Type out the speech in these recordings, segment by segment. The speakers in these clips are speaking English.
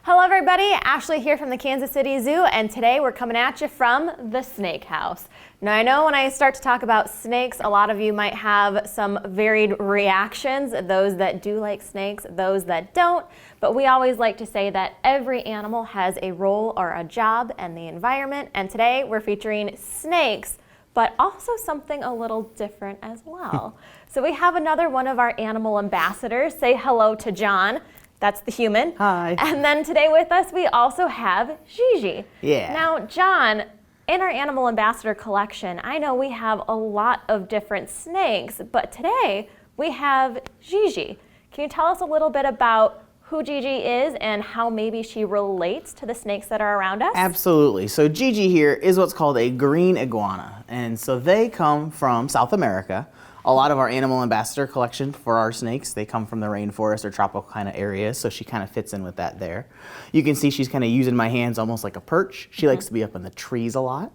Hello everybody, Ashley here from the Kansas City Zoo, and today we're coming at you from the Snake House. Now I know when I start to talk about snakes, a lot of you might have some varied reactions, those that do like snakes, those that don't, but we always like to say that every animal has a role or a job in the environment, and today we're featuring snakes, but also something a little different as well. So we have another one of our animal ambassadors. Say hello to Jon. That's the human. Hi. And then today with us, we also have Gigi. Yeah. Now, Jon, in our Animal Ambassador collection, I know we have a lot of different snakes, but today we have Gigi. Can you tell us a little bit about who Gigi is and how maybe she relates to the snakes that are around us? Absolutely. So Gigi here is what's called a green iguana. And so they come from South America. A lot of our Animal Ambassador collection for our snakes, they come from the rainforest or tropical kind of areas, so she kind of fits in with that there. You can see she's kind of using my hands almost like a perch. She likes to be up in the trees a lot.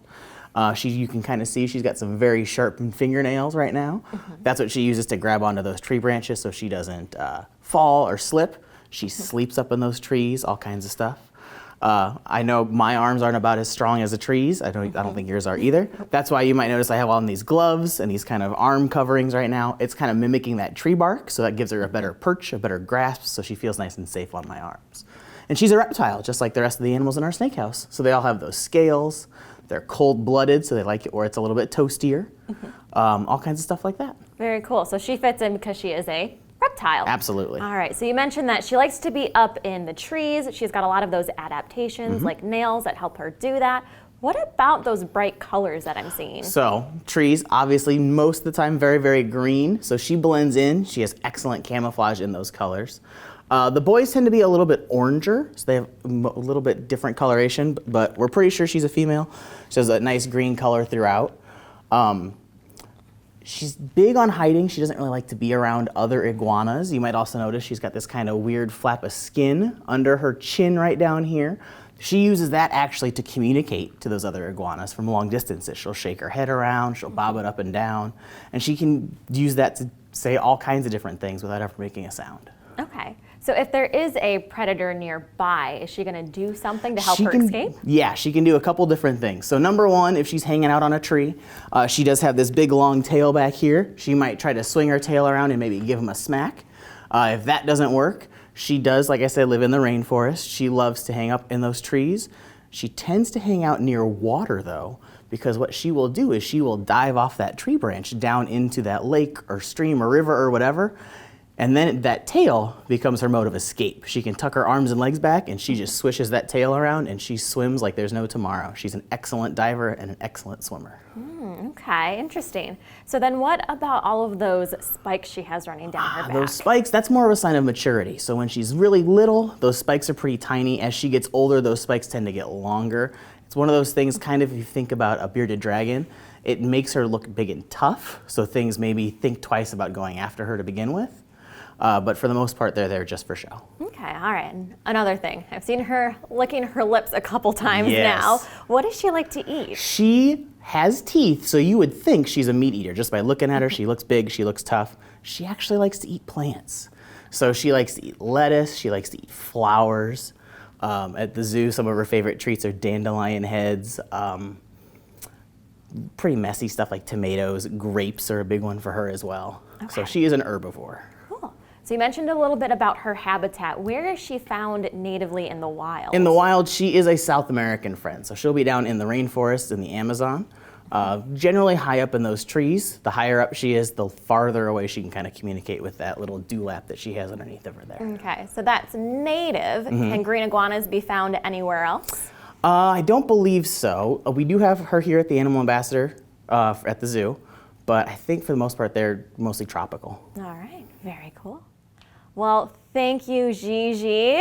You can kind of see she's got some very sharp fingernails right now. That's what she uses to grab onto those tree branches so she doesn't fall or slip. She sleeps up in those trees, all kinds of stuff. I know my arms aren't about as strong as the trees. I don't think yours are either. That's why you might notice I have on these gloves and these kind of arm coverings right now. It's kind of mimicking that tree bark, so that gives her a better perch, a better grasp, so she feels nice and safe on my arms. And she's a reptile, just like the rest of the animals in our snake house. So they all have those scales. They're cold-blooded, so they like it where it's a little bit toastier. All kinds of stuff like that. Very cool. So she fits in because she is a reptile. Absolutely. All right, so you mentioned that she likes to be up in the trees. She's got a lot of those adaptations, like nails that help her do that. What about those bright colors that I'm seeing? So trees, obviously most of the time very, very green. So she blends in. She has excellent camouflage in those colors. The boys tend to be a little bit oranger, so they have a little bit different coloration, but we're pretty sure she's a female. She has a nice green color throughout. She's big on hiding. She doesn't really like to be around other iguanas. You might also notice she's got this kind of weird flap of skin under her chin right down here. She uses that actually to communicate to those other iguanas from long distances. She'll shake her head around, she'll bob it up and down, and she can use that to say all kinds of different things without ever making a sound. Okay. So if there is a predator nearby, is she going to do something to help her escape? Yeah, she can do a couple different things. So number one, if she's hanging out on a tree, she does have this big long tail back here. She might try to swing her tail around and maybe give him a smack. If that doesn't work, she does, like I said, live in the rainforest. She loves to hang up in those trees. She tends to hang out near water though, because what she will do is she will dive off that tree branch down into that lake or stream or river or whatever. And then that tail becomes her mode of escape. She can tuck her arms and legs back and she just swishes that tail around and she swims like there's no tomorrow. She's an excellent diver and an excellent swimmer. Okay, interesting. So then what about all of those spikes she has running down her back? Those spikes, that's more of a sign of maturity. So when she's really little, those spikes are pretty tiny. As she gets older, those spikes tend to get longer. It's one of those things, kind of, if you think about a bearded dragon, it makes her look big and tough. So things maybe think twice about going after her to begin with. But for the most part, they're there just for show. Okay, all right. And another thing, I've seen her licking her lips a couple times now. What does she like to eat? She has teeth, so you would think she's a meat eater. Just by looking at her, she looks big, she looks tough. She actually likes to eat plants. So she likes to eat lettuce, she likes to eat flowers. At the zoo, some of her favorite treats are dandelion heads. Pretty messy stuff like tomatoes. Grapes are a big one for her as well. Okay. So she is an herbivore. So you mentioned a little bit about her habitat. Where is she found natively in the wild? In the wild, she is a South American friend. So she'll be down in the rainforest in the Amazon, generally high up in those trees. The higher up she is, the farther away she can kind of communicate with that little dewlap that she has underneath of her there. Okay, so that's native. Can green iguanas be found anywhere else? I don't believe so. We do have her here at the Animal Ambassador at the zoo, but I think for the most part they're mostly tropical. All right, very cool. Well, thank you, Gigi.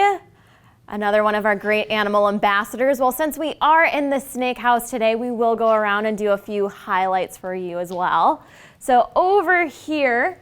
Another one of our great animal ambassadors. Well, since we are in the snake house today, we will go around and do a few highlights for you as well. So over here,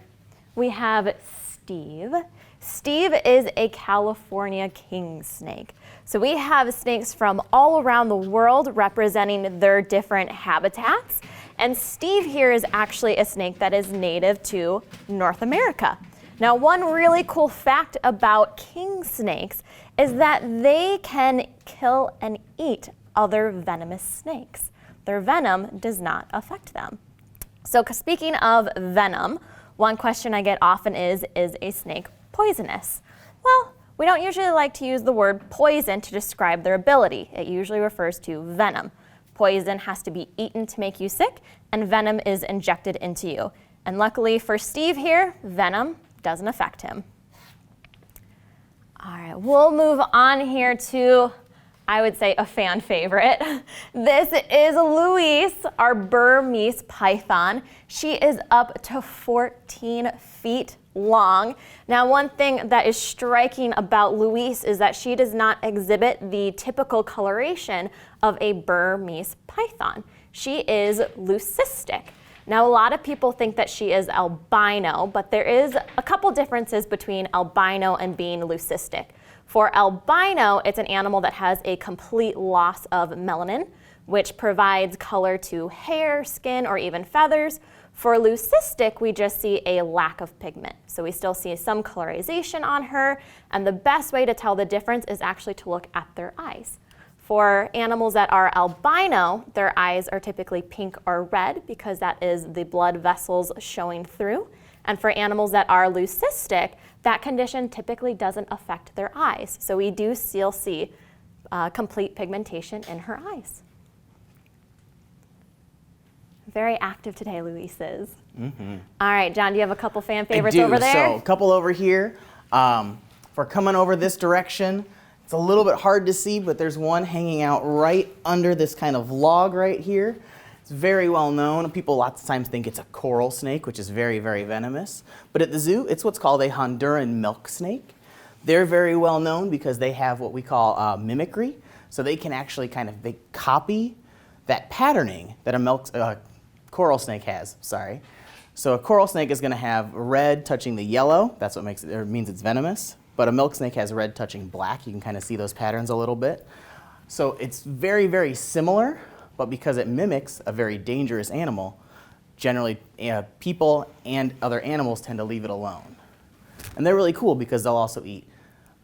we have Steve. Steve is a California king snake. So we have snakes from all around the world representing their different habitats. And Steve here is actually a snake that is native to North America. Now, one really cool fact about king snakes is that they can kill and eat other venomous snakes. Their venom does not affect them. So speaking of venom, one question I get often is a snake poisonous? Well, we don't usually like to use the word poison to describe their ability. It usually refers to venom. Poison has to be eaten to make you sick, and venom is injected into you. And luckily for Steve here, venom doesn't affect him. All right, we'll move on here to, I would say, a fan favorite. This is Louise, our Burmese Python. She is up to 14 feet long. Now, one thing that is striking about Louise is that she does not exhibit the typical coloration of a Burmese Python. She is leucistic. Now, a lot of people think that she is albino, but there is a couple differences between albino and being leucistic. For albino, it's an animal that has a complete loss of melanin, which provides color to hair, skin, or even feathers. For leucistic, we just see a lack of pigment. So we still see some colorization on her, and the best way to tell the difference is actually to look at their eyes. For animals that are albino, their eyes are typically pink or red because that is the blood vessels showing through. And for animals that are leucistic, that condition typically doesn't affect their eyes. So we do still see complete pigmentation in her eyes. Very active today, Louise is. Mm-hmm. All right, John, do you have a couple fan favorites over there? So a couple over here. For coming over this direction, it's a little bit hard to see, but there's one hanging out right under this kind of log right here. It's very well known. People lots of times think it's a coral snake, which is very, very venomous. But at the zoo, it's what's called a Honduran milk snake. They're very well known because they have what we call mimicry. So they can actually they copy that patterning that a coral snake has, sorry. So a coral snake is gonna have red touching the yellow. That's what means it's venomous. But a milk snake has red touching black. You can kind of see those patterns a little bit. So it's very, very similar, but because it mimics a very dangerous animal, generally people and other animals tend to leave it alone. And they're really cool because they'll also eat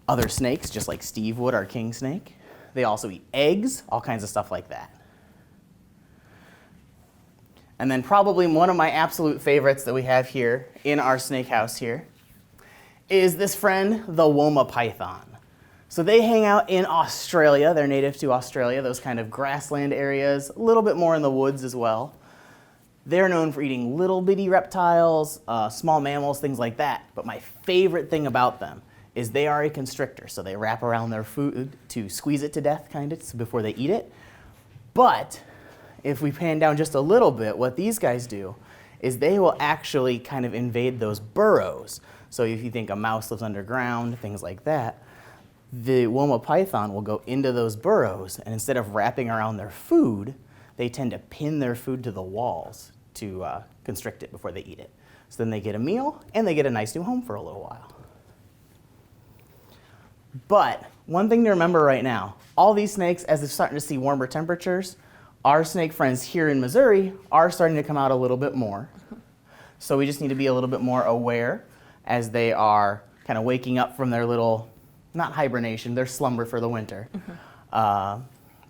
other snakes, just like Steve would, our king snake. They also eat eggs, all kinds of stuff like that. And then probably one of my absolute favorites that we have here in our snake house here is this friend, the Woma Python. So they hang out in Australia. They're native to Australia, those kind of grassland areas, a little bit more in the woods as well. They're known for eating little bitty reptiles, small mammals, things like that. But my favorite thing about them is they are a constrictor. So they wrap around their food to squeeze it to death, kind of, before they eat it. But if we pan down just a little bit, what these guys do is they will actually kind of invade those burrows. So if you think a mouse lives underground, things like that, the Woma Python will go into those burrows, and instead of wrapping around their food, they tend to pin their food to the walls to constrict it before they eat it. So then they get a meal, and they get a nice new home for a little while. But one thing to remember right now, all these snakes, as they're starting to see warmer temperatures, our snake friends here in Missouri are starting to come out a little bit more. So we just need to be a little bit more aware as they are kind of waking up from their little, not hibernation, their slumber for the winter. Mm-hmm.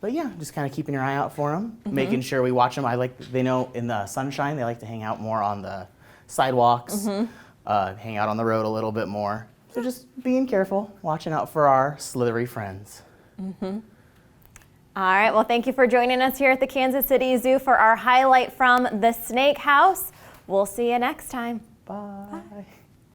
But yeah, just kind of keeping your eye out for them, mm-hmm. making sure we watch them. They know in the sunshine, they like to hang out more on the sidewalks, mm-hmm. Hang out on the road a little bit more. So just being careful, watching out for our slithery friends. Mm-hmm. All right, well, thank you for joining us here at the Kansas City Zoo for our highlight from the Snake House. We'll see you next time. Bye. Bye.